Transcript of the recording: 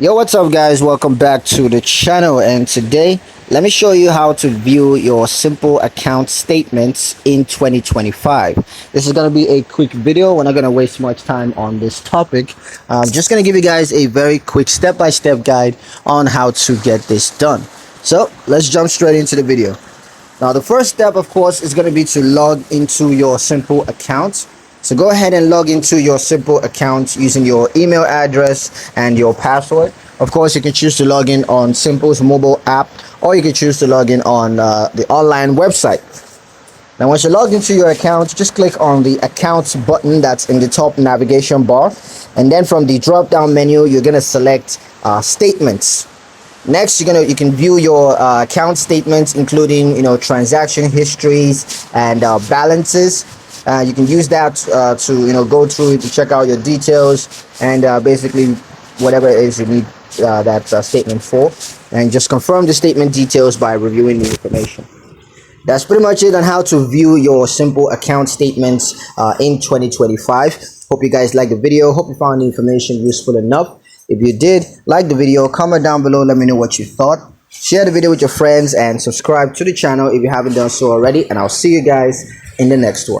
Yo, what's up guys, welcome back to the channel, and today let me show you how to view your simple account statements in 2025. This is going to be a quick video. We're not going to waste much time on this topic. I'm just going to give you guys a very quick step-by-step guide on how to get this done. So let's jump straight into the video. Now the first step, of course, is going to be to log into your simple account. So go ahead and log into your simple account using your email address and your password. Of course, you can choose to log in on Simple's mobile app, or you can choose to log in on the online website. Now once you're logged into your account, just click on the accounts button that's in the top navigation bar, and then from the drop down menu you're going to select statements. Next, you can view your account statements, including transaction histories and balances. You can use that to go through to check out your details and basically whatever it is you need that statement for, and just confirm the statement details by reviewing the information. That's pretty much it on how to view your simple account statements in 2025. Hope you guys liked the video. Hope you found the information useful enough. If you did like the video, comment down below, let me know what you thought. Share the video with your friends and subscribe to the channel if you haven't done so already, and I'll see you guys in the next one.